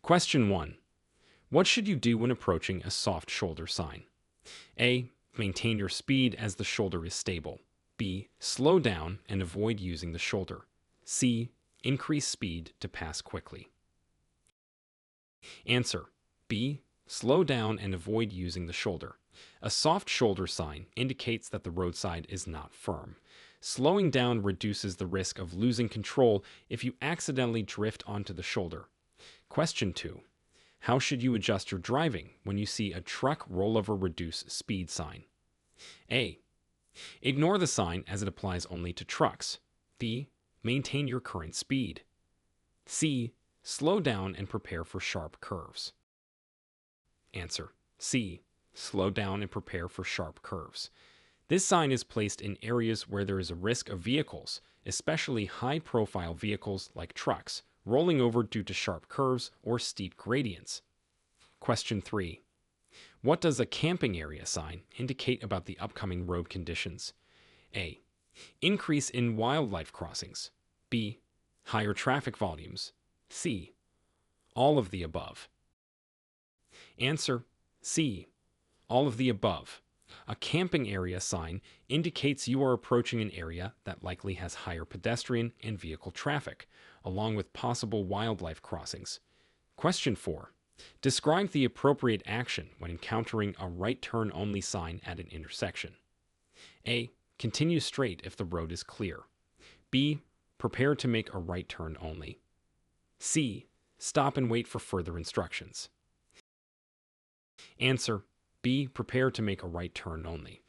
Question 1. What should you do when approaching a soft shoulder sign? A. Maintain your speed as the shoulder is stable. B. Slow down and avoid using the shoulder. C. Increase speed to pass quickly. Answer. B. Slow down and avoid using the shoulder. A soft shoulder sign indicates that the roadside is not firm. Slowing down reduces the risk of losing control if you accidentally drift onto the shoulder. Question 2. How should you adjust your driving when you see a truck rollover reduce speed sign? A. Ignore the sign as it applies only to trucks. B. Maintain your current speed. C. Slow down and prepare for sharp curves. Answer. C. Slow down and prepare for sharp curves. This sign is placed in areas where there is a risk of vehicles, especially high-profile vehicles like trucks, rolling over due to sharp curves or steep gradients. Question 3. What does a camping area sign indicate about the upcoming road conditions? A. Increase in wildlife crossings. B. Higher traffic volumes. C. All of the above. Answer. C. All of the above. A camping area sign indicates you are approaching an area that likely has higher pedestrian and vehicle traffic, along with possible wildlife crossings. Question 4. Describe the appropriate action when encountering a right turn only sign at an intersection. A. Continue straight if the road is clear. B. Prepare to make a right turn only. C. Stop and wait for further instructions. Answer. B. Prepare to make a right turn only.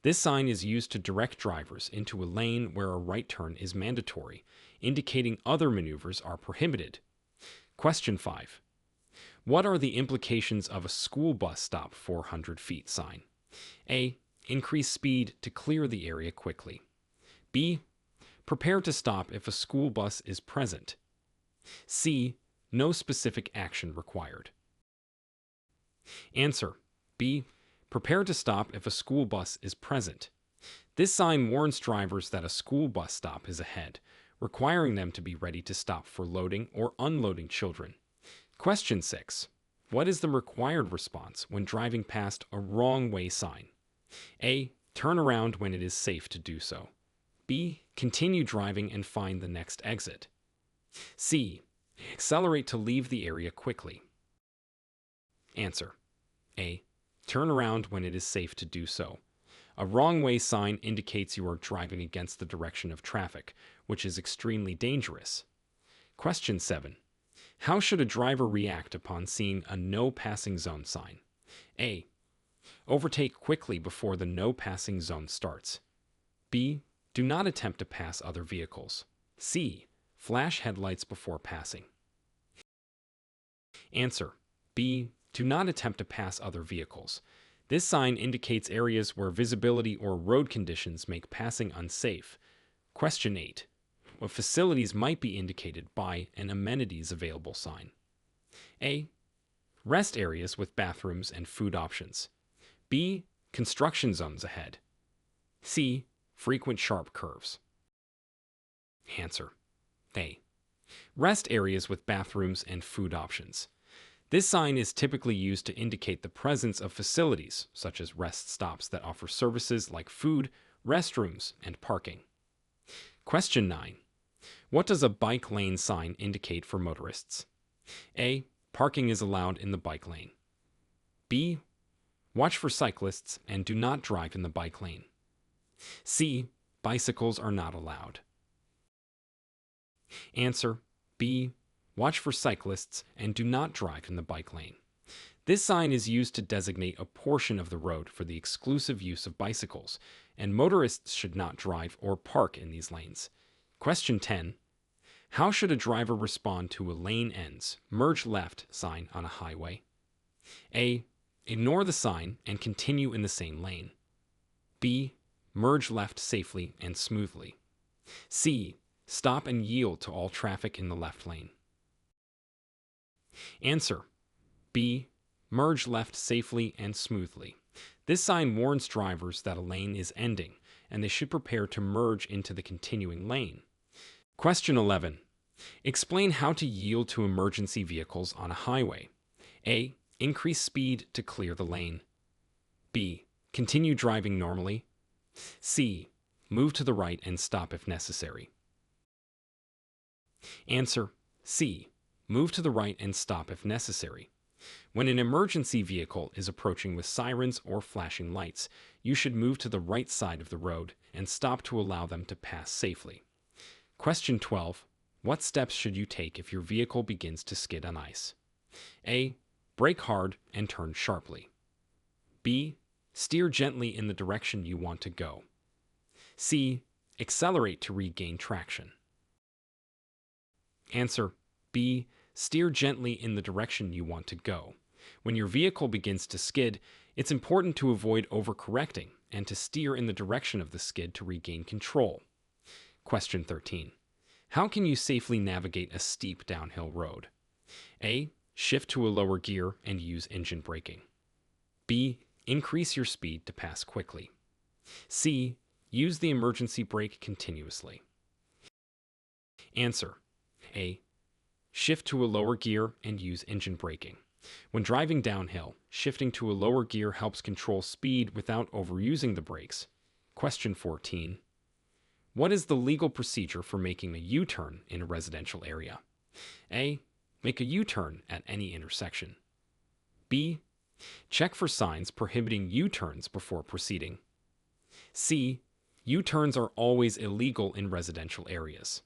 This sign is used to direct drivers into a lane where a right turn is mandatory, indicating other maneuvers are prohibited. Question 5. What are the implications of a school bus stop 400 feet sign? A. Increase speed to clear the area quickly. B. Prepare to stop if a school bus is present. C. No specific action required. Answer. B. Prepare to stop if a school bus is present. This sign warns drivers that a school bus stop is ahead, requiring them to be ready to stop for loading or unloading children. Question 6. What is the required response when driving past a wrong way sign? A. Turn around when it is safe to do so. B. Continue driving and find the next exit. C. Accelerate to leave the area quickly. Answer. A. Turn around when it is safe to do so. A wrong way sign indicates you are driving against the direction of traffic, which is extremely dangerous. Question 7. How should a driver react upon seeing a no passing zone sign? A. Overtake quickly before the no passing zone starts. B. Do not attempt to pass other vehicles. C. Flash headlights before passing. Answer. B. Do not attempt to pass other vehicles. This sign indicates areas where visibility or road conditions make passing unsafe. Question 8. What facilities might be indicated by an amenities available sign? A. Rest areas with bathrooms and food options. B. Construction zones ahead. C. Frequent sharp curves. Answer. A. Rest areas with bathrooms and food options. This sign is typically used to indicate the presence of facilities, such as rest stops that offer services like food, restrooms, and parking. Question 9. What does a bike lane sign indicate for motorists? A. Parking is allowed in the bike lane. B. Watch for cyclists and do not drive in the bike lane. C. Bicycles are not allowed. Answer. B. Watch for cyclists and do not drive in the bike lane. This sign is used to designate a portion of the road for the exclusive use of bicycles, and motorists should not drive or park in these lanes. Question 10. How should a driver respond to a lane ends, merge left sign on a highway? A. Ignore the sign and continue in the same lane. B. Merge left safely and smoothly. C. Stop and yield to all traffic in the left lane. Answer. B. Merge left safely and smoothly. This sign warns drivers that a lane is ending, and they should prepare to merge into the continuing lane. Question 11. Explain how to yield to emergency vehicles on a highway. A. Increase speed to clear the lane. B. Continue driving normally. C. Move to the right and stop if necessary. Answer: C. Move to the right and stop if necessary. When an emergency vehicle is approaching with sirens or flashing lights, you should move to the right side of the road and stop to allow them to pass safely. Question 12. What steps should you take if your vehicle begins to skid on ice? A. Brake hard and turn sharply. B. Steer gently in the direction you want to go. C. Accelerate to regain traction. Answer: B. Steer gently in the direction you want to go. When your vehicle begins to skid, it's important to avoid overcorrecting and to steer in the direction of the skid to regain control. Question 13. How can you safely navigate a steep downhill road? A. Shift to a lower gear and use engine braking. B. Increase your speed to pass quickly. C. Use the emergency brake continuously. Answer: A. Shift to a lower gear and use engine braking. When driving downhill, shifting to a lower gear helps control speed without overusing the brakes. Question 14. What is the legal procedure for making a U-turn in a residential area? A. Make a U-turn at any intersection. B. Check for signs prohibiting U-turns before proceeding. C. U-turns are always illegal in residential areas.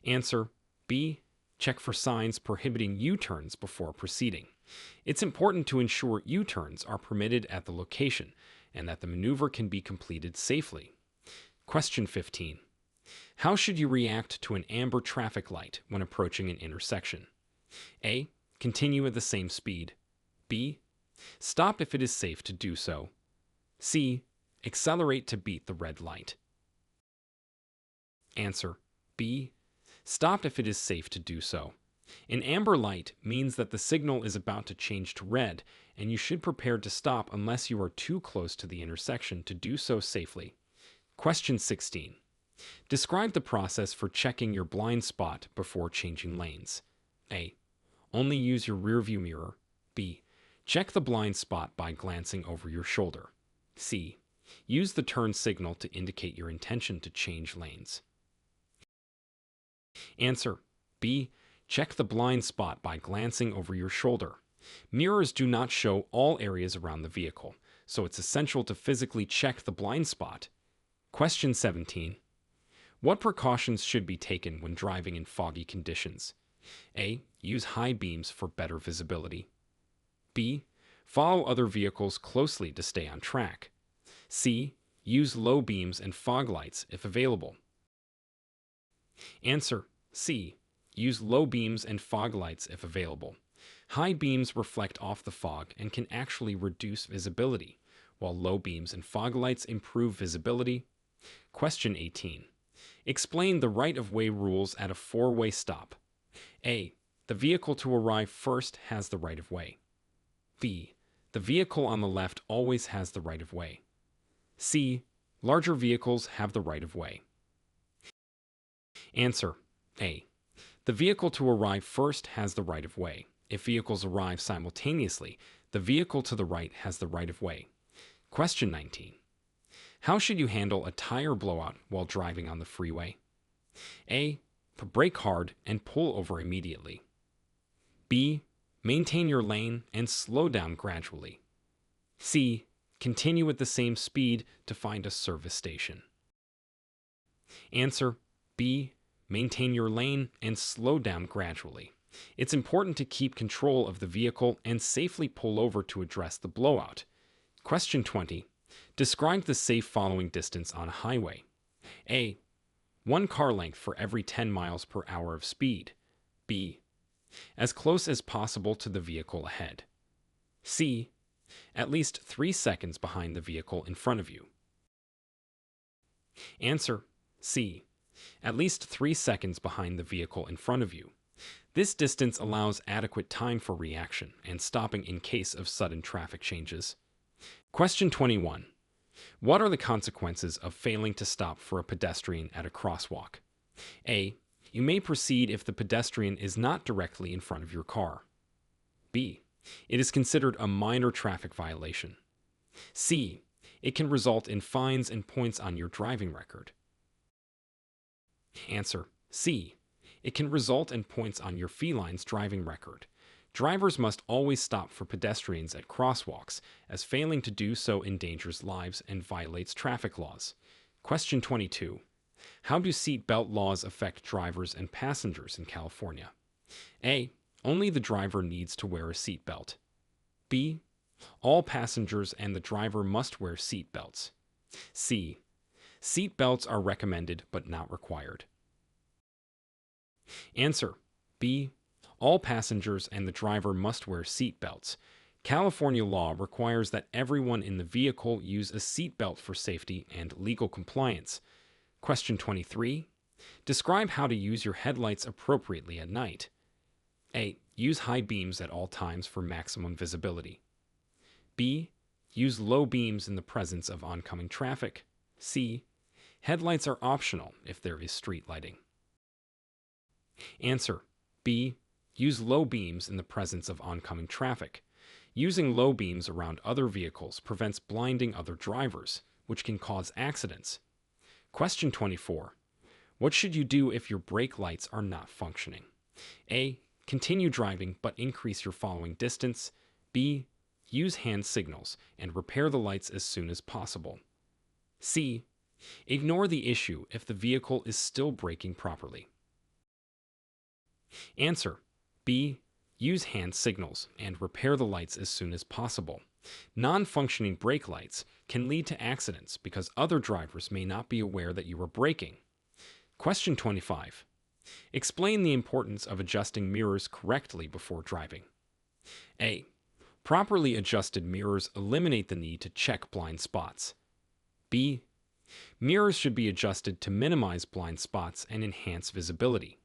Answer: B. Check for signs prohibiting U-turns before proceeding. It's important to ensure U-turns are permitted at the location and that the maneuver can be completed safely. Question 15. How should you react to an amber traffic light when approaching an intersection? A. Continue at the same speed. B. Stop if it is safe to do so. C. Accelerate to beat the red light. Answer: B. Stop if it is safe to do so. An amber light means that the signal is about to change to red, and you should prepare to stop unless you are too close to the intersection to do so safely. Question 16. Describe the process for checking your blind spot before changing lanes. A. Only use your rearview mirror. B. Check the blind spot by glancing over your shoulder. C. Use the turn signal to indicate your intention to change lanes. Answer: B. Check the blind spot by glancing over your shoulder. Mirrors do not show all areas around the vehicle, so it's essential to physically check the blind spot. Question 17. What precautions should be taken when driving in foggy conditions? A. Use high beams for better visibility. B. Follow other vehicles closely to stay on track. C. Use low beams and fog lights if available. Answer: C. Use low beams and fog lights if available. High beams reflect off the fog and can actually reduce visibility, while low beams and fog lights improve visibility. Question 18. Explain the right-of-way rules at a four-way stop. A. The vehicle to arrive first has the right-of-way. B. The vehicle on the left always has the right-of-way. C. Larger vehicles have the right-of-way. Answer: A. The vehicle to arrive first has the right-of-way. If vehicles arrive simultaneously, the vehicle to the right has the right-of-way. Question 19. How should you handle a tire blowout while driving on the freeway? A. Brake hard and pull over immediately. B. Maintain your lane and slow down gradually. C. Continue at the same speed to find a service station. Answer: B. Maintain your lane and slow down gradually. It's important to keep control of the vehicle and safely pull over to address the blowout. Question 20. Describe the safe following distance on a highway. A. 1 car length for every 10 miles per hour of speed. B. As close as possible to the vehicle ahead. C. At least 3 seconds behind the vehicle in front of you. Answer: C. At least 3 seconds behind the vehicle in front of you. This distance allows adequate time for reaction and stopping in case of sudden traffic changes. Question 21. What are the consequences of failing to stop for a pedestrian at a crosswalk? A. You may proceed if the pedestrian is not directly in front of your car. B. It is considered a minor traffic violation. C. It can result in fines and points on your driving record. Answer: C. It can result in points on your feline's driving record. Drivers must always stop for pedestrians at crosswalks, as failing to do so endangers lives and violates traffic laws. Question 22. How do seat belt laws affect drivers and passengers in California? A. Only the driver needs to wear a seat belt. B. All passengers and the driver must wear seat belts. C. Seat belts are recommended but not required. Answer: B. All passengers and the driver must wear seat belts. California law requires that everyone in the vehicle use a seat belt for safety and legal compliance. Question 23. Describe how to use your headlights appropriately at night. A. Use high beams at all times for maximum visibility. B. Use low beams in the presence of oncoming traffic. C. Headlights are optional if there is street lighting. Answer: B. Use low beams in the presence of oncoming traffic. Using low beams around other vehicles prevents blinding other drivers, which can cause accidents. Question 24. What should you do if your brake lights are not functioning? A. Continue driving but increase your following distance. B. Use hand signals and repair the lights as soon as possible. C. Ignore the issue if the vehicle is still braking properly. Answer: B. Use hand signals and repair the lights as soon as possible. Non-functioning brake lights can lead to accidents because other drivers may not be aware that you are braking. Question 25. Explain the importance of adjusting mirrors correctly before driving. A. Properly adjusted mirrors eliminate the need to check blind spots. B. Mirrors should be adjusted to minimize blind spots and enhance visibility.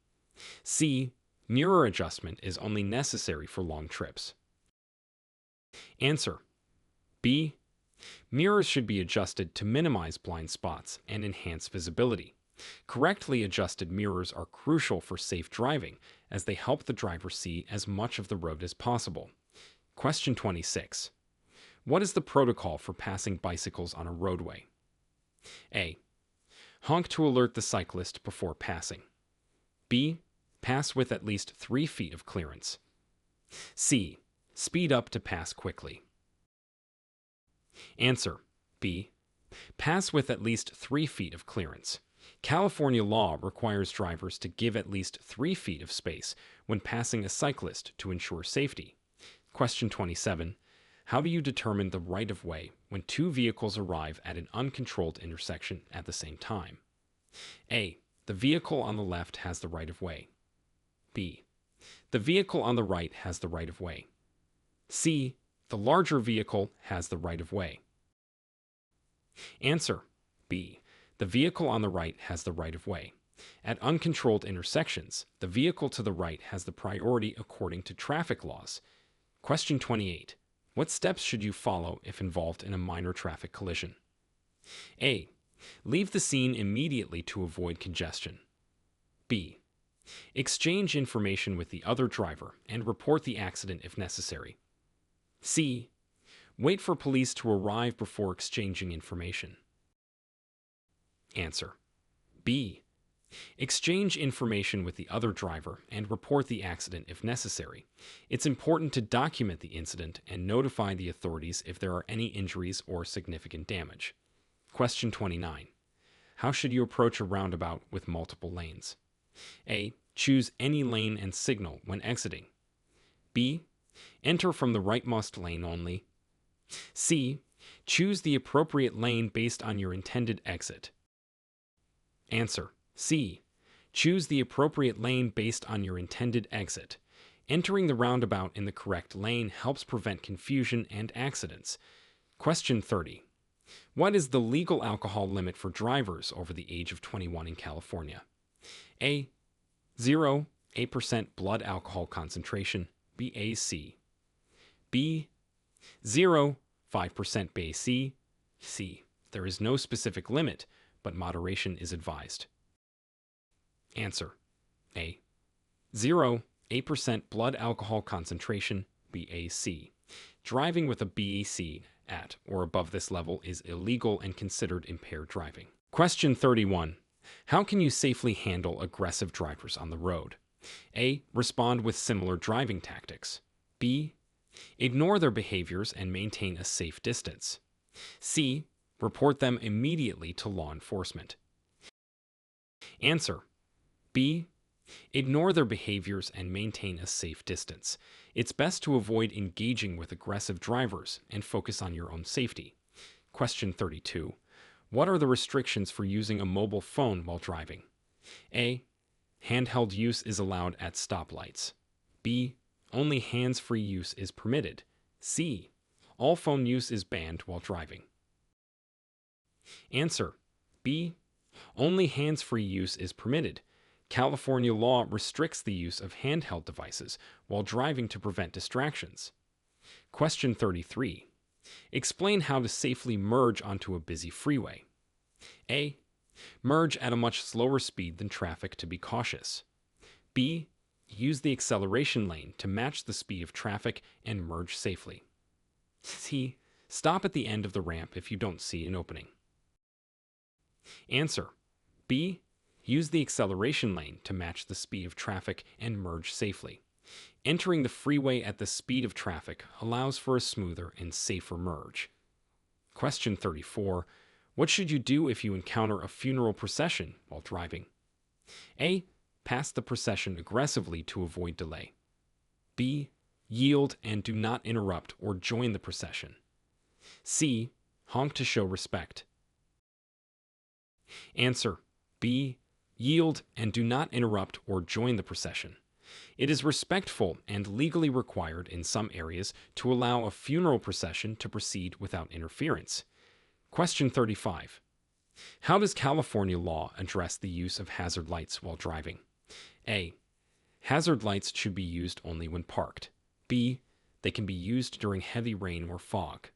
C. Mirror adjustment is only necessary for long trips. Answer: B. Mirrors should be adjusted to minimize blind spots and enhance visibility. Correctly adjusted mirrors are crucial for safe driving, as they help the driver see as much of the road as possible. Question 26. What is the protocol for passing bicycles on a roadway? A. Honk to alert the cyclist before passing. B. Pass with at least 3 feet of clearance. C. Speed up to pass quickly. Answer: B. Pass with at least 3 feet of clearance. California law requires drivers to give at least 3 feet of space when passing a cyclist to ensure safety. Question 27. How do you determine the right-of-way when two vehicles arrive at an uncontrolled intersection at the same time? A. The vehicle on the left has the right-of-way. B. The vehicle on the right has the right-of-way. C. The larger vehicle has the right-of-way. Answer: B. The vehicle on the right has the right-of-way. At uncontrolled intersections, the vehicle to the right has the priority according to traffic laws. Question 28. What steps should you follow if involved in a minor traffic collision? A. Leave the scene immediately to avoid congestion. B. Exchange information with the other driver and report the accident if necessary. C. Wait for police to arrive before exchanging information. Answer: B. Exchange information with the other driver and report the accident if necessary. It's important to document the incident and notify the authorities if there are any injuries or significant damage. Question 29. How should you approach a roundabout with multiple lanes? A. Choose any lane and signal when exiting. B. Enter from the rightmost lane only. C. Choose the appropriate lane based on your intended exit. Answer: C. Choose the appropriate lane based on your intended exit. Entering the roundabout in the correct lane helps prevent confusion and accidents. Question 30. What is the legal alcohol limit for drivers over the age of 21 in California? A. 0.8% blood alcohol concentration, BAC. B. 0.5% BAC. C. There is no specific limit, but moderation is advised. Answer: A. 0.8% blood alcohol concentration, BAC. Driving with a BAC at or above this level is illegal and considered impaired driving. Question 31. How can you safely handle aggressive drivers on the road? A. Respond with similar driving tactics. B. Ignore their behaviors and maintain a safe distance. C. Report them immediately to law enforcement. Answer. B. Ignore their behaviors and maintain a safe distance. It's best to avoid engaging with aggressive drivers and focus on your own safety. Question 32. What are the restrictions for using a mobile phone while driving? A. Handheld use is allowed at stoplights. B. Only hands-free use is permitted. C. All phone use is banned while driving. Answer. B. Only hands-free use is permitted. California law restricts the use of handheld devices while driving to prevent distractions. Question 33. Explain how to safely merge onto a busy freeway. A. Merge at a much slower speed than traffic to be cautious. B. Use the acceleration lane to match the speed of traffic and merge safely. C. Stop at the end of the ramp if you don't see an opening. Answer. B. Use the acceleration lane to match the speed of traffic and merge safely. Entering the freeway at the speed of traffic allows for a smoother and safer merge. Question 34. What should you do if you encounter a funeral procession while driving? A. Pass the procession aggressively to avoid delay. B. Yield and do not interrupt or join the procession. C. Honk to show respect. Answer. B. Yield and do not interrupt or join the procession. It is respectful and legally required in some areas to allow a funeral procession to proceed without interference. Question 35. How does California law address the use of hazard lights while driving? A. Hazard lights should be used only when parked. B. They can be used during heavy rain or fog.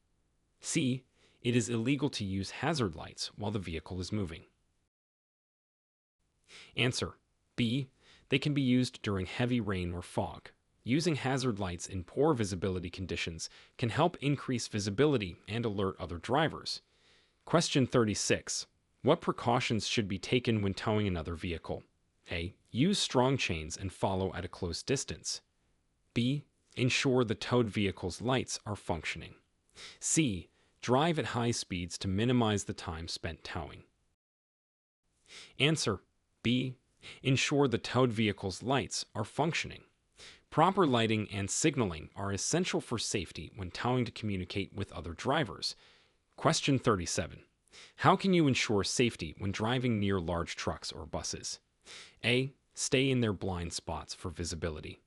C. It is illegal to use hazard lights while the vehicle is moving. Answer. B. They can be used during heavy rain or fog. Using hazard lights in poor visibility conditions can help increase visibility and alert other drivers. Question 36. What precautions should be taken when towing another vehicle? A. Use strong chains and follow at a close distance. B. Ensure the towed vehicle's lights are functioning. C. Drive at high speeds to minimize the time spent towing. Answer. B. Ensure the towed vehicle's lights are functioning. Proper lighting and signaling are essential for safety when towing to communicate with other drivers. Question 37. How can you ensure safety when driving near large trucks or buses? A. Stay in their blind spots for visibility.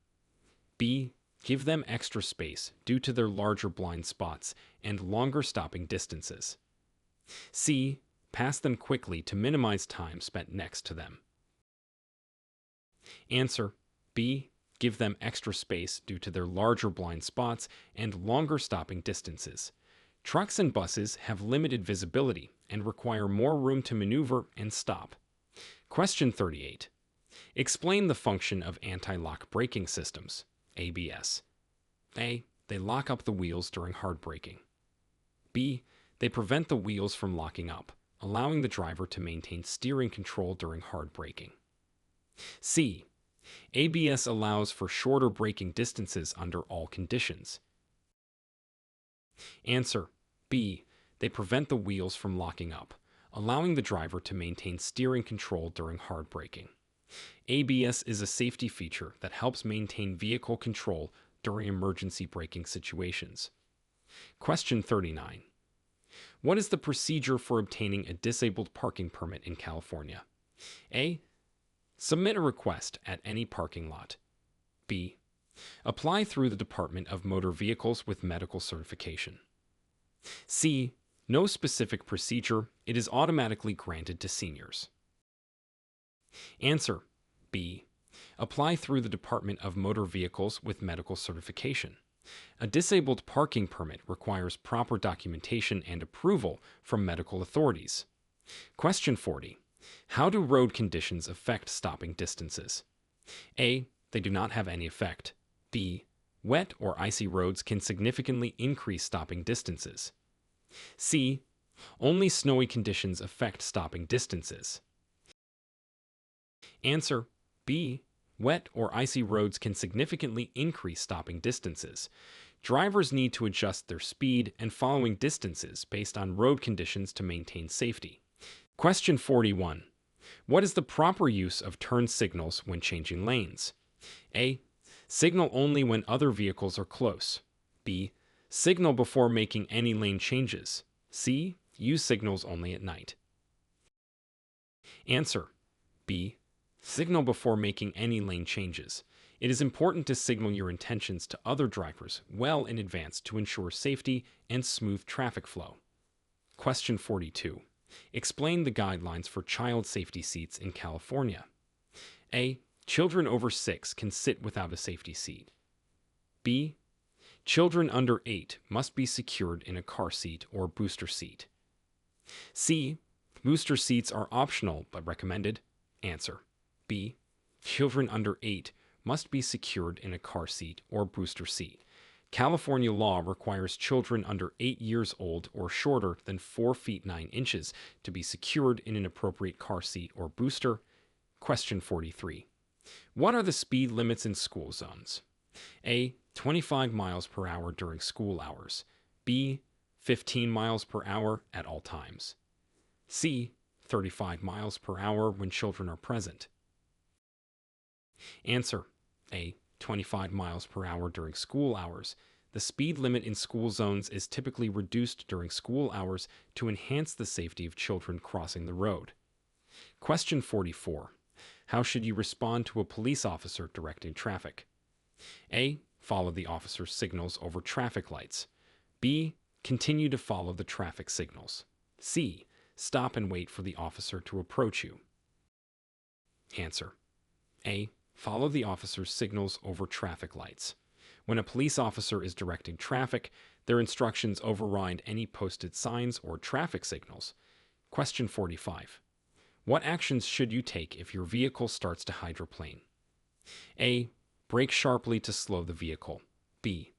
B. Give them extra space due to their larger blind spots and longer stopping distances. C. Pass them quickly to minimize time spent next to them. Answer. B. Give them extra space due to their larger blind spots and longer stopping distances. Trucks and buses have limited visibility and require more room to maneuver and stop. Question 38. Explain the function of anti-lock braking systems, ABS. A. They lock up the wheels during hard braking. B. They prevent the wheels from locking up, allowing the driver to maintain steering control during hard braking. C. ABS allows for shorter braking distances under all conditions. Answer. B. They prevent the wheels from locking up, allowing the driver to maintain steering control during hard braking. ABS is a safety feature that helps maintain vehicle control during emergency braking situations. Question 39. What is the procedure for obtaining a disabled parking permit in California? A. Submit a request at any parking lot. B. Apply through the Department of Motor Vehicles with medical certification. C. No specific procedure. It is automatically granted to seniors. Answer. B. Apply through the Department of Motor Vehicles with medical certification. A disabled parking permit requires proper documentation and approval from medical authorities. Question 40. How do road conditions affect stopping distances? A. They do not have any effect. B. Wet or icy roads can significantly increase stopping distances. C. Only snowy conditions affect stopping distances. Answer B. Wet or icy roads can significantly increase stopping distances. Drivers need to adjust their speed and following distances based on road conditions to maintain safety. Question 41. What is the proper use of turn signals when changing lanes? A. Signal only when other vehicles are close. B. Signal before making any lane changes. C. Use signals only at night. Answer B. Signal before making any lane changes. It is important to signal your intentions to other drivers well in advance to ensure safety and smooth traffic flow. Question 42. Explain the guidelines for child safety seats in California. A. Children over 6 can sit without a safety seat. B. Children under 8 must be secured in a car seat or booster seat. C. Booster seats are optional but recommended. Answer B. Children under 8 must be secured in a car seat or booster seat. California law requires children under 8 years old or shorter than 4 feet 9 inches to be secured in an appropriate car seat or booster. Question 43. What are the speed limits in school zones? A. 25 miles per hour during school hours. B. 15 miles per hour at all times. C. 35 miles per hour when children are present. Answer A. 25 miles per hour during school hours. The speed limit in school zones is typically reduced during school hours to enhance the safety of children crossing the road. Question 44. How should you respond to a police officer directing traffic? A. Follow the officer's signals over traffic lights. B. Continue to follow the traffic signals. C. Stop and wait for the officer to approach you. Answer A. Follow the officer's signals over traffic lights. When a police officer is directing traffic, their instructions override any posted signs or traffic signals. Question 45. What actions should you take if your vehicle starts to hydroplane? A. Brake sharply to slow the vehicle. B.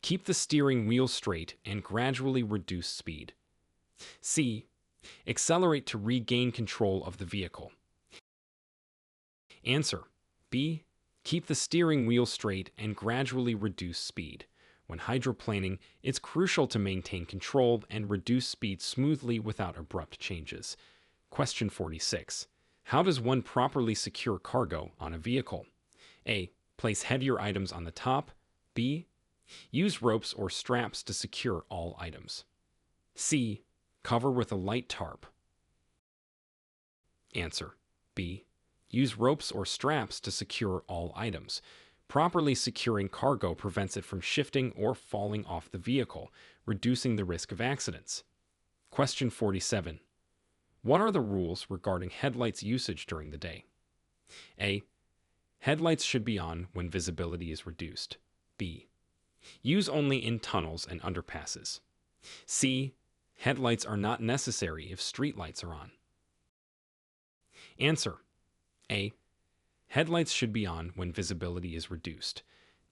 Keep the steering wheel straight and gradually reduce speed. C. Accelerate to regain control of the vehicle. Answer B. Keep the steering wheel straight and gradually reduce speed. When hydroplaning, it's crucial to maintain control and reduce speed smoothly without abrupt changes. Question 46. How does one properly secure cargo on a vehicle? A. Place heavier items on the top. B. Use ropes or straps to secure all items. C. Cover with a light tarp. Answer B. Use ropes or straps to secure all items. Properly securing cargo prevents it from shifting or falling off the vehicle, reducing the risk of accidents. Question 47. What are the rules regarding headlights usage during the day? A. Headlights should be on when visibility is reduced. B. Use only in tunnels and underpasses. C. Headlights are not necessary if streetlights are on. Answer A. Headlights should be on when visibility is reduced.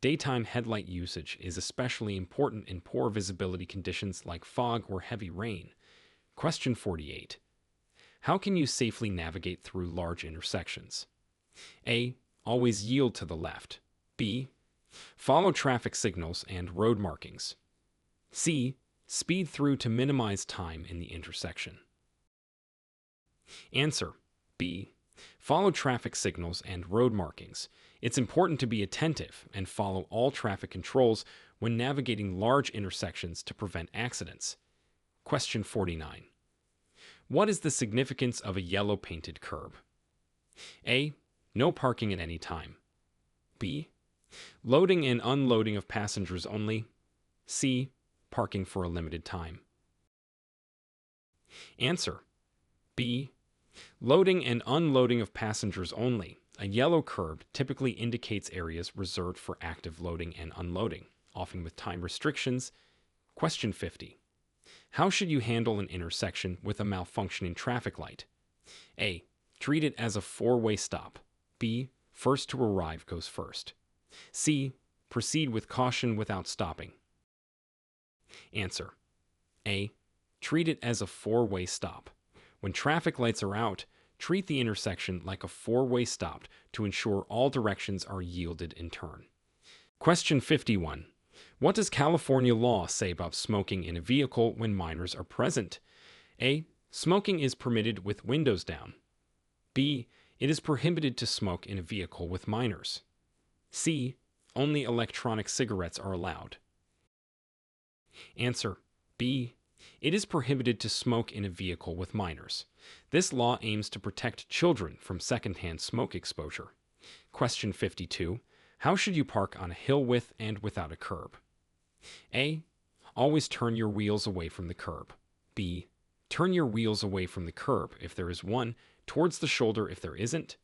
Daytime headlight usage is especially important in poor visibility conditions like fog or heavy rain. Question 48. How can you safely navigate through large intersections? A. Always yield to the left. B. Follow traffic signals and road markings. C. Speed through to minimize time in the intersection. Answer B. Follow traffic signals and road markings. It's important to be attentive and follow all traffic controls when navigating large intersections to prevent accidents. Question 49. What is the significance of a yellow painted curb? A. No parking at any time. B. Loading and unloading of passengers only. C. Parking for a limited time. Answer B. Loading and unloading of passengers only. A yellow curb typically indicates areas reserved for active loading and unloading, often with time restrictions. Question 50. How should you handle an intersection with a malfunctioning traffic light? A. Treat it as a four-way stop. B. First to arrive goes first. C. Proceed with caution without stopping. Answer: A. Treat it as a four-way stop. When traffic lights are out, treat the intersection like a four-way stop to ensure all directions are yielded in turn. Question 51. What does California law say about smoking in a vehicle when minors are present? A. Smoking is permitted with windows down. B. It is prohibited to smoke in a vehicle with minors. C. Only electronic cigarettes are allowed. Answer: B. It is prohibited to smoke in a vehicle with minors. This law aims to protect children from secondhand smoke exposure. Question 52. How should you park on a hill with and without a curb? A. Always turn your wheels away from the curb. B. Turn your wheels away from the curb if there is one, towards the shoulder if there isn't.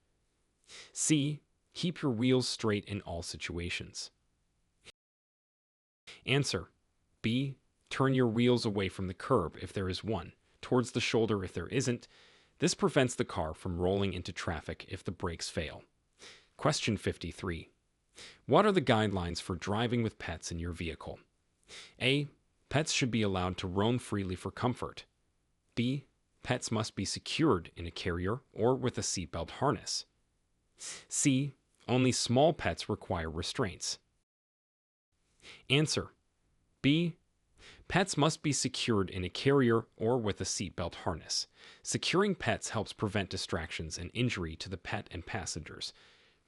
C. Keep your wheels straight in all situations. Answer: B. Turn your wheels away from the curb if there is one, towards the shoulder if there isn't. This prevents the car from rolling into traffic if the brakes fail. Question 53. What are the guidelines for driving with pets in your vehicle? A. Pets should be allowed to roam freely for comfort. B. Pets must be secured in a carrier or with a seatbelt harness. C. Only small pets require restraints. Answer: B. Pets must be secured in a carrier or with a seatbelt harness. Securing pets helps prevent distractions and injury to the pet and passengers.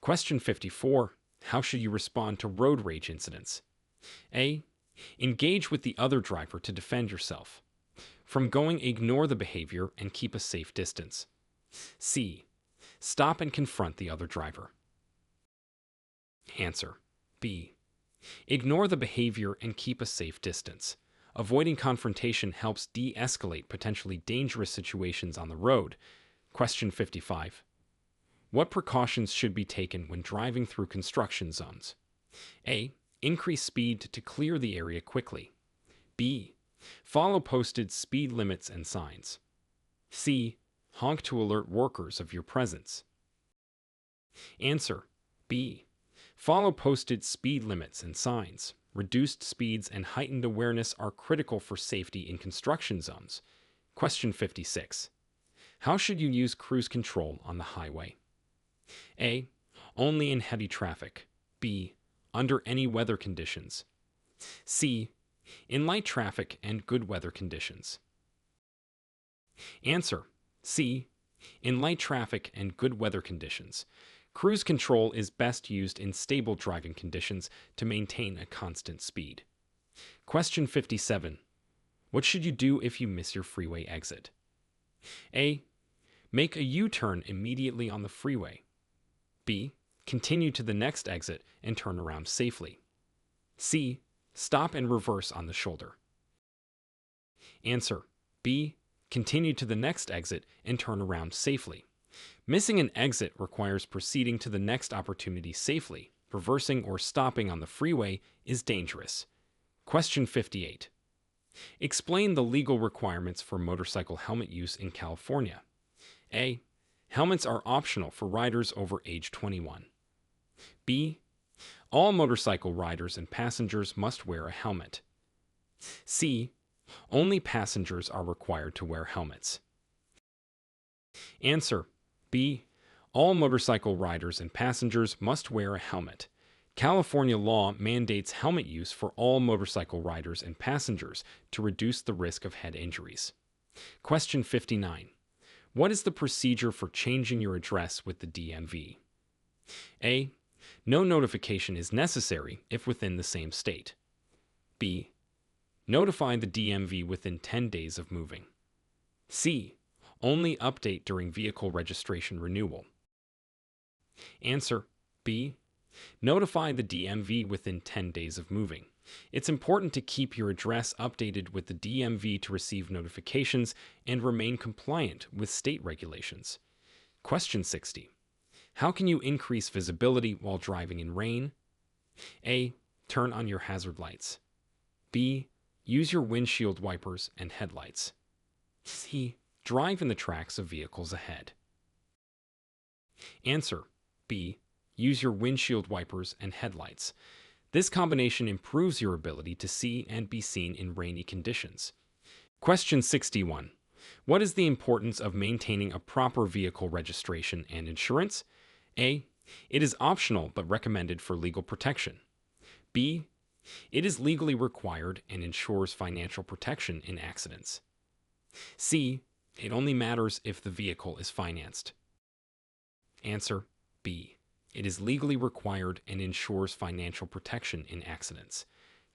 Question 54. How should you respond to road rage incidents? A. Engage with the other driver to defend yourself. From going, ignore the behavior and keep a safe distance. C. Stop and confront the other driver. Answer: B. Ignore the behavior and keep a safe distance. Avoiding confrontation helps de-escalate potentially dangerous situations on the road. Question 55. What precautions should be taken when driving through construction zones? A. Increase speed to clear the area quickly. B. Follow posted speed limits and signs. C. Honk to alert workers of your presence. Answer: B. Follow posted speed limits and signs. Reduced speeds and heightened awareness are critical for safety in construction zones. Question 56. How should you use cruise control on the highway? A. Only in heavy traffic. B. Under any weather conditions. C. In light traffic and good weather conditions. Answer: C. In light traffic and good weather conditions. Cruise control is best used in stable driving conditions to maintain a constant speed. Question 57. What should you do if you miss your freeway exit? A. Make a U-turn immediately on the freeway. B. Continue to the next exit and turn around safely. C. Stop and reverse on the shoulder. Answer: B. Continue to the next exit and turn around safely. Missing an exit requires proceeding to the next opportunity safely. Reversing or stopping on the freeway is dangerous. Question 58. Explain the legal requirements for motorcycle helmet use in California. A. Helmets are optional for riders over age 21. B. All motorcycle riders and passengers must wear a helmet. C. Only passengers are required to wear helmets. Answer: B. All motorcycle riders and passengers must wear a helmet. California law mandates helmet use for all motorcycle riders and passengers to reduce the risk of head injuries. Question 59. What is the procedure for changing your address with the DMV? A. No notification is necessary if within the same state. B. Notify the DMV within 10 days of moving. C. Only update during vehicle registration renewal. Answer: B. Notify the DMV within 10 days of moving. It's important to keep your address updated with the DMV to receive notifications and remain compliant with state regulations. Question 60. How can you increase visibility while driving in rain? A. Turn on your hazard lights. B. Use your windshield wipers and headlights. C. Drive in the tracks of vehicles ahead. Answer: B. use your windshield wipers and headlights. This combination improves your ability to see and be seen in rainy conditions. Question 61. What is the importance of maintaining a proper vehicle registration and insurance? A. It is optional but recommended for legal protection. B. It is legally required and ensures financial protection in accidents. C. It only matters if the vehicle is financed. Answer B. It is legally required and ensures financial protection in accidents.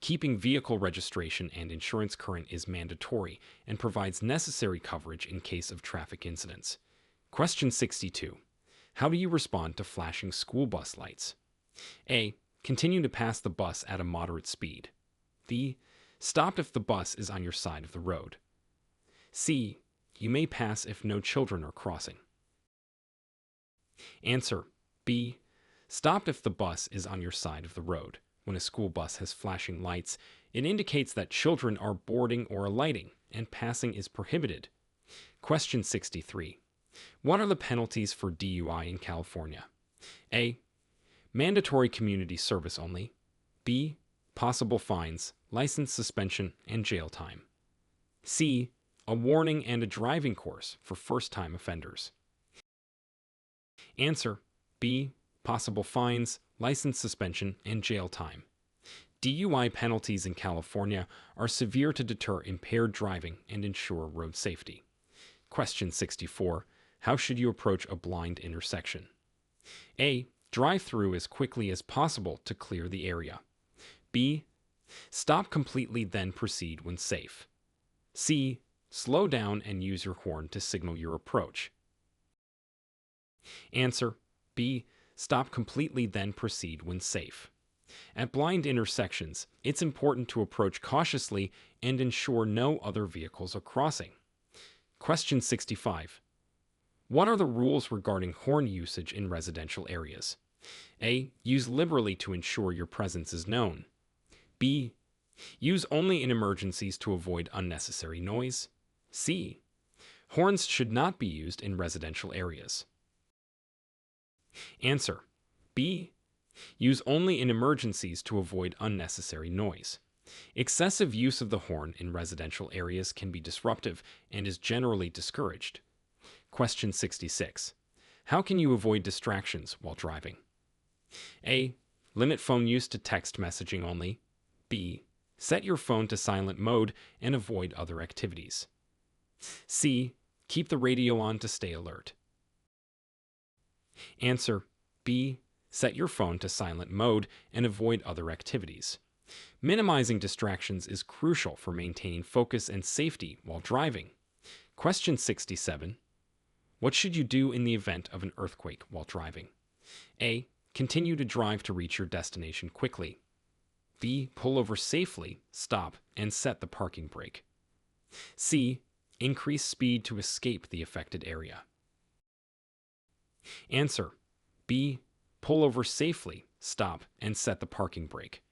Keeping vehicle registration and insurance current is mandatory and provides necessary coverage in case of traffic incidents. Question 62. How do you respond to flashing school bus lights? A. Continue to pass the bus at a moderate speed. B. Stop if the bus is on your side of the road. C. You may pass if no children are crossing. Answer B. Stop if the bus is on your side of the road. When a school bus has flashing lights, it indicates that children are boarding or alighting, and passing is prohibited. Question 63. What are the penalties for DUI in California? A. Mandatory community service only. B. Possible fines, license suspension, and jail time. C. A warning and a driving course for first-time offenders. Answer B. Possible fines, license suspension, and jail time. DUI penalties in California are severe to deter impaired driving and ensure road safety. Question 64. How should you approach a blind intersection? A. Drive through as quickly as possible to clear the area. B. Stop completely, then proceed when safe. C. Slow down and use your horn to signal your approach. Answer B. Stop completely, then proceed when safe. At blind intersections, it's important to approach cautiously and ensure no other vehicles are crossing. Question 65. What are the rules regarding horn usage in residential areas? A. Use liberally to ensure your presence is known. B. Use only in emergencies to avoid unnecessary noise. C. Horns should not be used in residential areas. Answer B. Use only in emergencies to avoid unnecessary noise. Excessive use of the horn in residential areas can be disruptive and is generally discouraged. Question 66. How can you avoid distractions while driving? A. Limit phone use to text messaging only. B. Set your phone to silent mode and avoid other activities. C. Keep the radio on to stay alert. Answer B. Set your phone to silent mode and avoid other activities. Minimizing distractions is crucial for maintaining focus and safety while driving. Question 67. What should you do in the event of an earthquake while driving? A. Continue to drive to reach your destination quickly. B. Pull over safely, stop, and set the parking brake. C. Increase speed to escape the affected area. Answer B. Pull over safely, stop, and set the parking brake.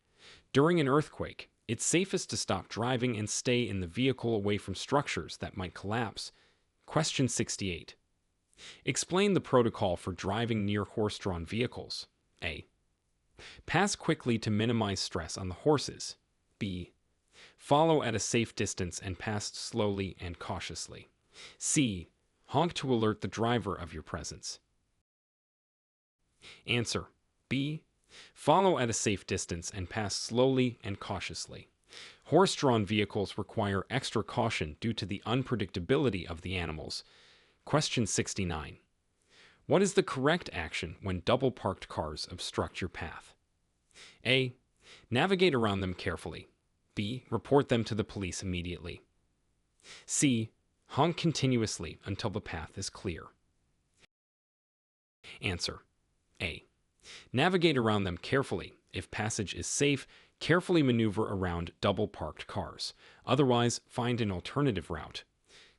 During an earthquake, it's safest to stop driving and stay in the vehicle away from structures that might collapse. Question 68. Explain the protocol for driving near horse-drawn vehicles. A. Pass quickly to minimize stress on the horses. B. Follow at a safe distance and pass slowly and cautiously. C. Honk to alert the driver of your presence. Answer B. Follow at a safe distance and pass slowly and cautiously. Horse-drawn vehicles require extra caution due to the unpredictability of the animals. Question 69. What is the correct action when double-parked cars obstruct your path? A. Navigate around them carefully. B. Report them to the police immediately. C. Honk continuously until the path is clear. Answer A. Navigate around them carefully. If passage is safe, carefully maneuver around double-parked cars. Otherwise, find an alternative route.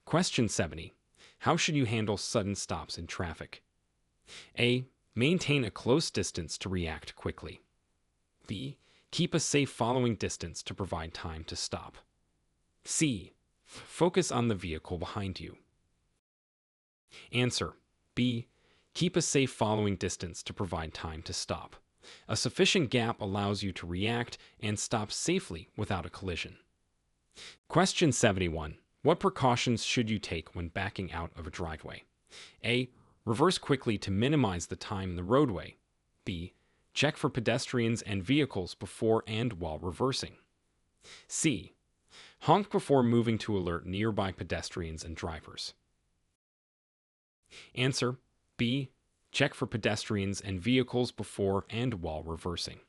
Question 70. How should you handle sudden stops in traffic? A. Maintain a close distance to react quickly. B. Keep a safe following distance to provide time to stop. C. Focus on the vehicle behind you. Answer B. Keep a safe following distance to provide time to stop. A sufficient gap allows you to react and stop safely without a collision. Question 71. What precautions should you take when backing out of a driveway? A. Reverse quickly to minimize the time in the roadway. B. Check for pedestrians and vehicles before and while reversing. C. Honk before moving to alert nearby pedestrians and drivers. Answer. B. Check for pedestrians and vehicles before and while reversing.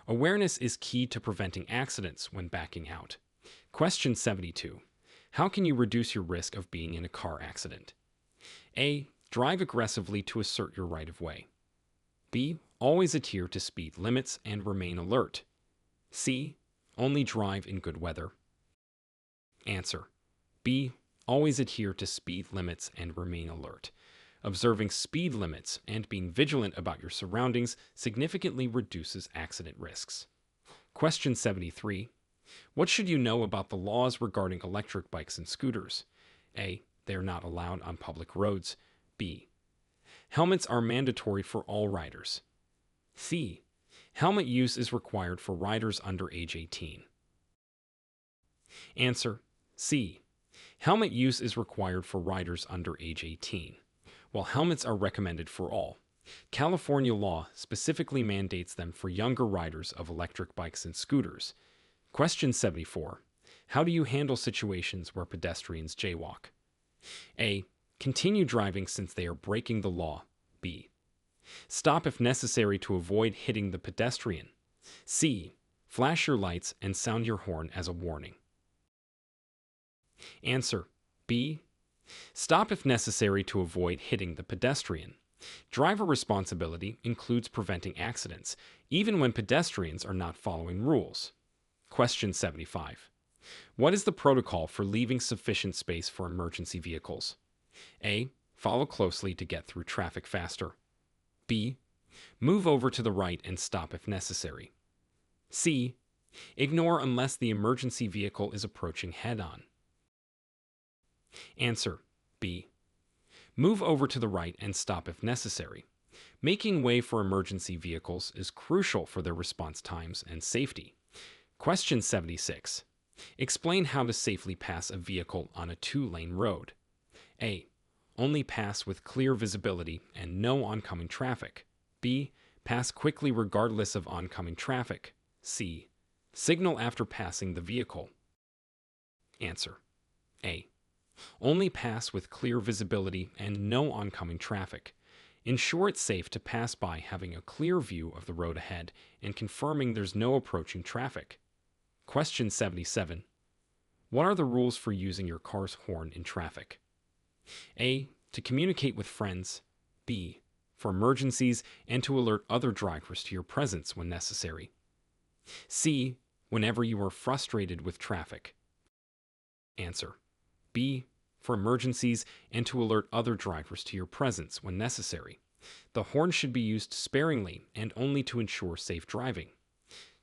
Awareness is key to preventing accidents when backing out. Question 72. How can you reduce your risk of being in a car accident? A. Drive aggressively to assert your right of way. B. Always adhere to speed limits and remain alert. C. Only drive in good weather. Answer. B. Always adhere to speed limits and remain alert. Observing speed limits and being vigilant about your surroundings significantly reduces accident risks. Question 73. What should you know about the laws regarding electric bikes and scooters? A. They are not allowed on public roads. B. Helmets are mandatory for all riders. C. Helmet use is required for riders under age 18. Answer. C. Helmet use is required for riders under age 18, while helmets are recommended for all. California law specifically mandates them for younger riders of electric bikes and scooters. Question 74. How do you handle situations where pedestrians jaywalk? A. Continue driving since they are breaking the law. B. Stop if necessary to avoid hitting the pedestrian. C. Flash your lights and sound your horn as a warning. Answer. B. Stop if necessary to avoid hitting the pedestrian. Driver responsibility includes preventing accidents, even when pedestrians are not following rules. Question 75. What is the protocol for leaving sufficient space for emergency vehicles? A. Follow closely to get through traffic faster. B. Move over to the right and stop if necessary. C. Ignore unless the emergency vehicle is approaching head-on. Answer. B. Move over to the right and stop if necessary. Making way for emergency vehicles is crucial for their response times and safety. Question 76. Explain how to safely pass a vehicle on a two-lane road. A. Only pass with clear visibility and no oncoming traffic. B. Pass quickly regardless of oncoming traffic. C. Signal after passing the vehicle. Answer. A. Only pass with clear visibility and no oncoming traffic. Ensure it's safe to pass by having a clear view of the road ahead and confirming there's no approaching traffic. Question 77. What are the rules for using your car's horn in traffic? A. To communicate with friends. B. For emergencies and to alert other drivers to your presence when necessary. C. Whenever you are frustrated with traffic. Answer. B. For emergencies and to alert other drivers to your presence when necessary. The horn should be used sparingly and only to ensure safe driving.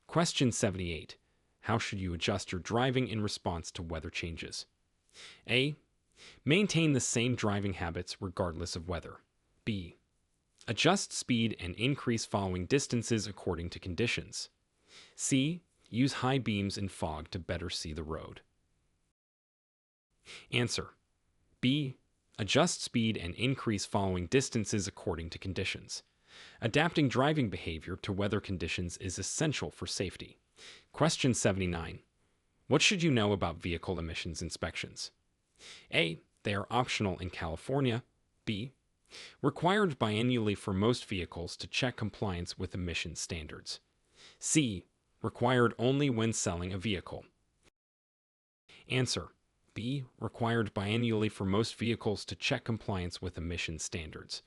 Question 78. How should you adjust your driving in response to weather changes? A. Maintain the same driving habits regardless of weather. B. Adjust speed and increase following distances according to conditions. C. Use high beams in fog to better see the road. Answer. B. Adjust speed and increase following distances according to conditions. Adapting driving behavior to weather conditions is essential for safety. Question 79. What should you know about vehicle emissions inspections? A. They are optional in California. B. Required biannually for most vehicles to check compliance with emission standards. C. Required only when selling a vehicle. Answer. B. Required biannually for most vehicles to check compliance with emission standards.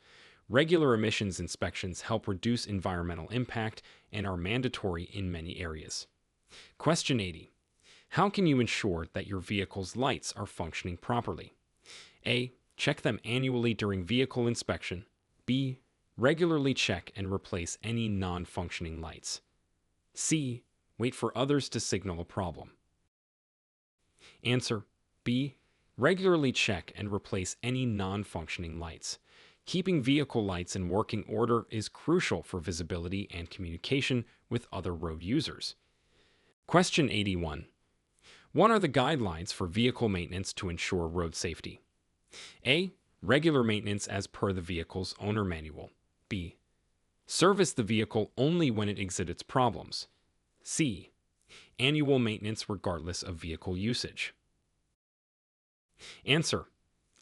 Regular emissions inspections help reduce environmental impact and are mandatory in many areas. Question 80. How can you ensure that your vehicle's lights are functioning properly? A. Check them annually during vehicle inspection. B. Regularly check and replace any non-functioning lights. C. Wait for others to signal a problem. Answer. B. Regularly check and replace any non-functioning lights. Keeping vehicle lights in working order is crucial for visibility and communication with other road users. Question 81. What are the guidelines for vehicle maintenance to ensure road safety? A. Regular maintenance as per the vehicle's owner manual. B. Service the vehicle only when it exhibits problems. C. Annual maintenance regardless of vehicle usage. Answer.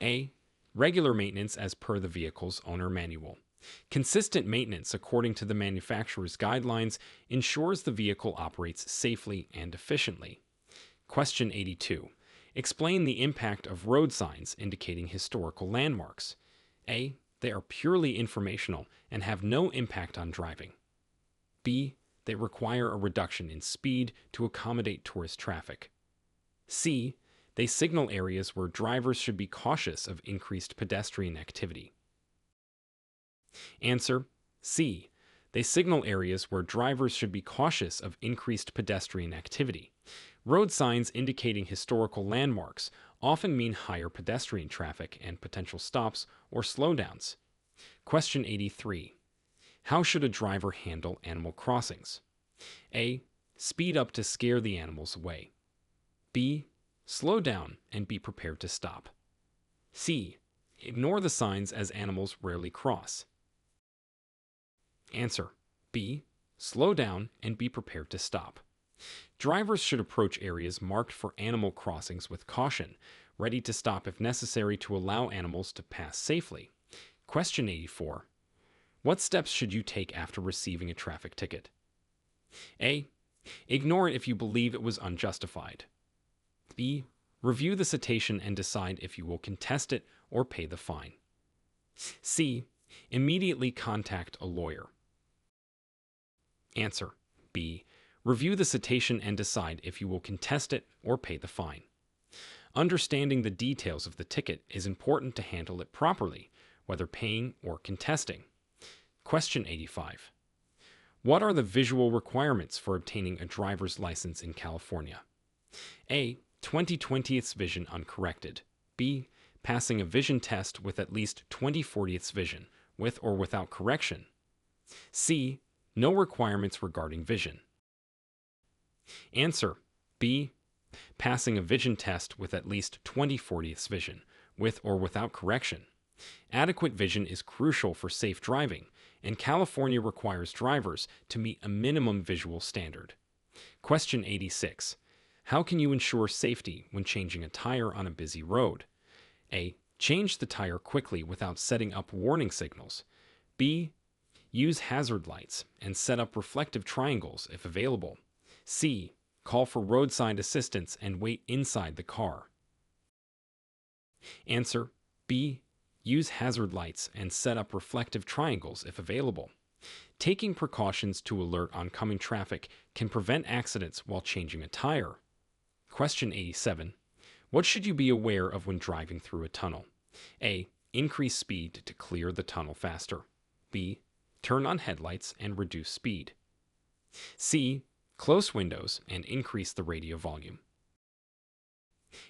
A. Regular maintenance as per the vehicle's owner manual. Consistent maintenance according to the manufacturer's guidelines ensures the vehicle operates safely and efficiently. Question 82. Explain the impact of road signs indicating historical landmarks. A. They are purely informational and have no impact on driving. B. They require a reduction in speed to accommodate tourist traffic. C. They signal areas where drivers should be cautious of increased pedestrian activity. Answer. C. They signal areas where drivers should be cautious of increased pedestrian activity. Road signs indicating historical landmarks often mean higher pedestrian traffic and potential stops or slowdowns. Question 83. How should a driver handle animal crossings? A. Speed up to scare the animals away. B. Slow down and be prepared to stop. C. Ignore the signs as animals rarely cross. Answer. B. Slow down and be prepared to stop. Drivers should approach areas marked for animal crossings with caution, ready to stop if necessary to allow animals to pass safely. Question 84. What steps should you take after receiving a traffic ticket? A. Ignore it if you believe it was unjustified. B. Review the citation and decide if you will contest it or pay the fine. C. Immediately contact a lawyer. Answer. B. Review the citation and decide if you will contest it or pay the fine. Understanding the details of the ticket is important to handle it properly, whether paying or contesting. Question 85. What are the visual requirements for obtaining a driver's license in California? A. 20/20ths vision uncorrected. B. Passing a vision test with at least 20/40ths vision, with or without correction. C. No requirements regarding vision. Answer. B. Passing a vision test with at least 20/40ths vision, with or without correction. Adequate vision is crucial for safe driving, and California requires drivers to meet a minimum visual standard. Question 86. How can you ensure safety when changing a tire on a busy road? A. Change the tire quickly without setting up warning signals. B. Use hazard lights and set up reflective triangles if available. C. Call for roadside assistance and wait inside the car. Answer. B. Use hazard lights and set up reflective triangles if available. Taking precautions to alert oncoming traffic can prevent accidents while changing a tire. Question 87. What should you be aware of when driving through a tunnel? A. Increase speed to clear the tunnel faster. B. Turn on headlights and reduce speed. C. Close windows and increase the radio volume.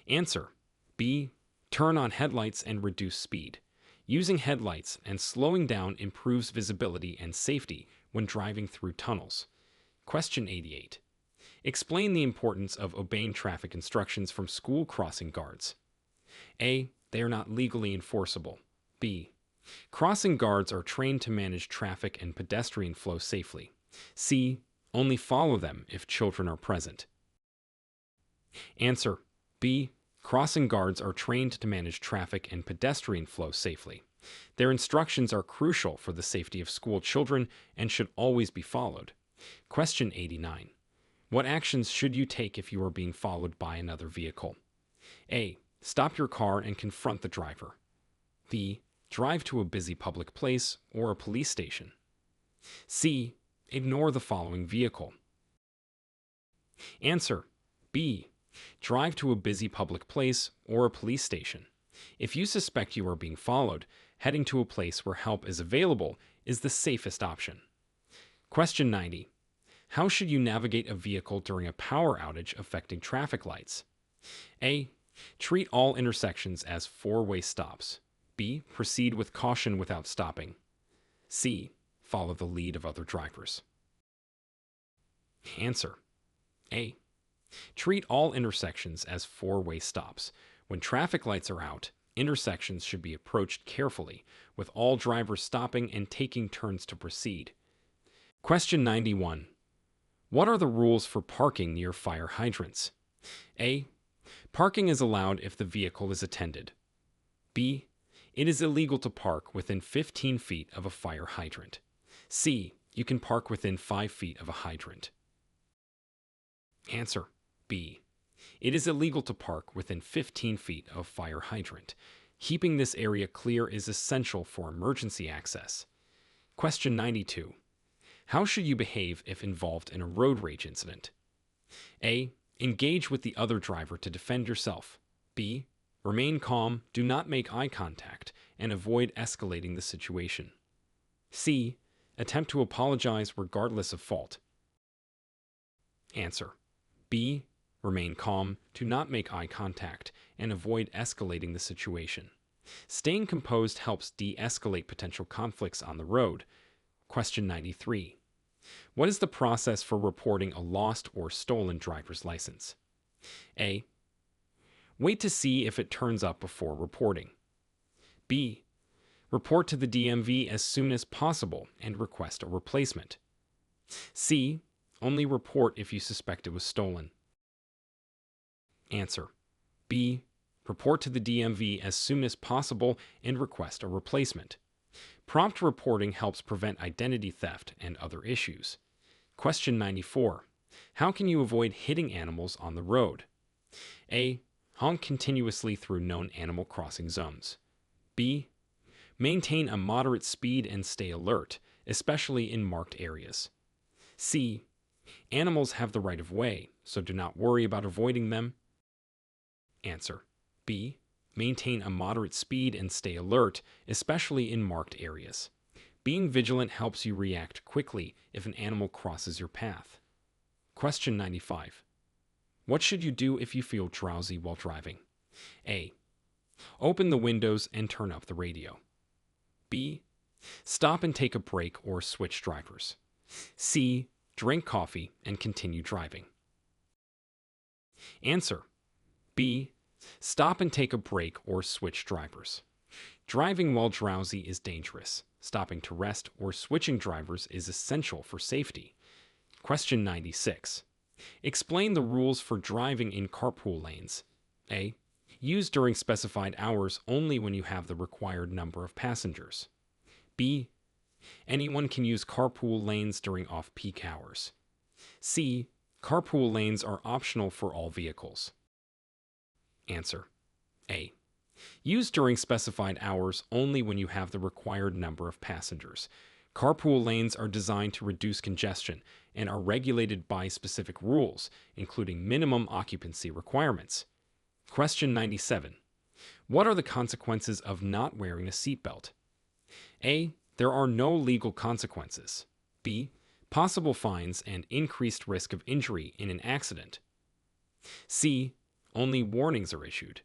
Answer. B. Turn on headlights and reduce speed. Using headlights and slowing down improves visibility and safety when driving through tunnels. Question 88. Explain the importance of obeying traffic instructions from school crossing guards. A. They are not legally enforceable. B. Crossing guards are trained to manage traffic and pedestrian flow safely. C. Only follow them if children are present. Answer. B. Crossing guards are trained to manage traffic and pedestrian flow safely. Their instructions are crucial for the safety of school children and should always be followed. Question 89. What actions should you take if you are being followed by another vehicle? A. Stop your car and confront the driver. B. Drive to a busy public place or a police station. C. Ignore the following vehicle. Answer. B. Drive to a busy public place or a police station. If you suspect you are being followed, heading to a place where help is available is the safest option. Question 90. How should you navigate a vehicle during a power outage affecting traffic lights? A. Treat all intersections as four-way stops. B. Proceed with caution without stopping. C. Follow the lead of other drivers. Answer: A. Treat all intersections as four-way stops. When traffic lights are out, intersections should be approached carefully, with all drivers stopping and taking turns to proceed. Question 91. What are the rules for parking near fire hydrants? A. Parking is allowed if the vehicle is attended. B. It is illegal to park within 15 feet of a fire hydrant. C. You can park within 5 feet of a hydrant. Answer: B. It is illegal to park within 15 feet of a fire hydrant. Keeping this area clear is essential for emergency access. Question 92. How should you behave if involved in a road rage incident? A. Engage with the other driver to defend yourself. B. Remain calm, do not make eye contact, and avoid escalating the situation. C. Attempt to apologize regardless of fault. Answer: B. Remain calm, do not make eye contact, and avoid escalating the situation. Staying composed helps de-escalate potential conflicts on the road. Question 93. What is the process for reporting a lost or stolen driver's license? A. Wait to see if it turns up before reporting. B. Report to the DMV as soon as possible and request a replacement. C. Only report if you suspect it was stolen. Answer: B. Report to the DMV as soon as possible and request a replacement. Prompt reporting helps prevent identity theft and other issues. Question 94. How can you avoid hitting animals on the road? A. Honk continuously through known animal crossing zones. B. Maintain a moderate speed and stay alert, especially in marked areas. C. Animals have the right of way, so do not worry about avoiding them. Answer: B. Maintain a moderate speed and stay alert, especially in marked areas. Being vigilant helps you react quickly if an animal crosses your path. Question 95. What should you do if you feel drowsy while driving? A. Open the windows and turn up the radio. B. Stop and take a break or switch drivers. C. Drink coffee and continue driving. Answer: B. Stop and take a break or switch drivers. Driving while drowsy is dangerous. Stopping to rest or switching drivers is essential for safety. Question 96. Explain the rules for driving in carpool lanes. A. Use during specified hours only when you have the required number of passengers. B. Anyone can use carpool lanes during off-peak hours. C. Carpool lanes are optional for all vehicles. Answer: A. Use during specified hours only when you have the required number of passengers. Carpool lanes are designed to reduce congestion and are regulated by specific rules, including minimum occupancy requirements. Question 97. What are the consequences of not wearing a seatbelt? A. There are no legal consequences. B. Possible fines and increased risk of injury in an accident. C. Only warnings are issued.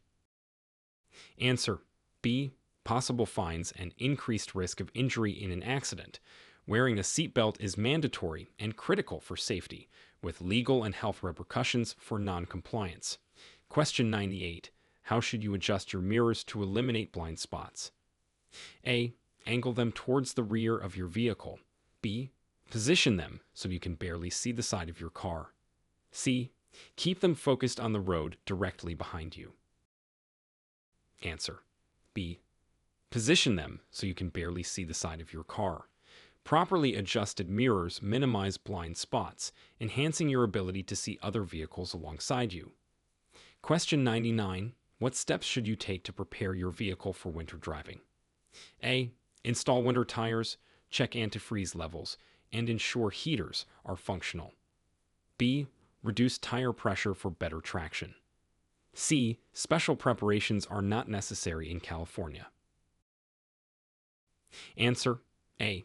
Answer: B. Possible fines and increased risk of injury in an accident. Wearing a seatbelt is mandatory and critical for safety, with legal and health repercussions for non-compliance. Question 98. How should you adjust your mirrors to eliminate blind spots? A. Angle them towards the rear of your vehicle. B. Position them so you can barely see the side of your car. C. Keep them focused on the road directly behind you. Answer: B. Position them so you can barely see the side of your car. Properly adjusted mirrors minimize blind spots, enhancing your ability to see other vehicles alongside you. Question 99. What steps should you take to prepare your vehicle for winter driving? A. Install winter tires, check antifreeze levels, and ensure heaters are functional. B. Reduce tire pressure for better traction. C. Special preparations are not necessary in California. Answer: A.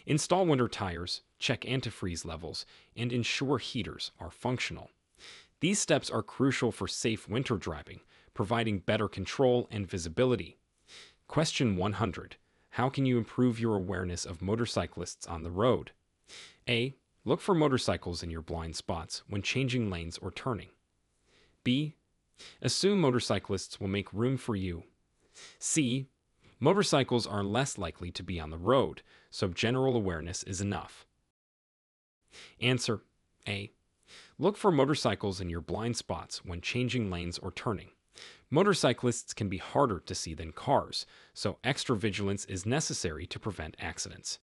Install winter tires, check antifreeze levels, and ensure heaters are functional. These steps are crucial for safe winter driving, providing better control and visibility. Question 100. How can you improve your awareness of motorcyclists on the road? A. Look for motorcycles in your blind spots when changing lanes or turning. B. Assume motorcyclists will make room for you. C. Motorcycles are less likely to be on the road, so general awareness is enough. Answer A. Look for motorcycles in your blind spots when changing lanes or turning. Motorcyclists can be harder to see than cars, so extra vigilance is necessary to prevent accidents.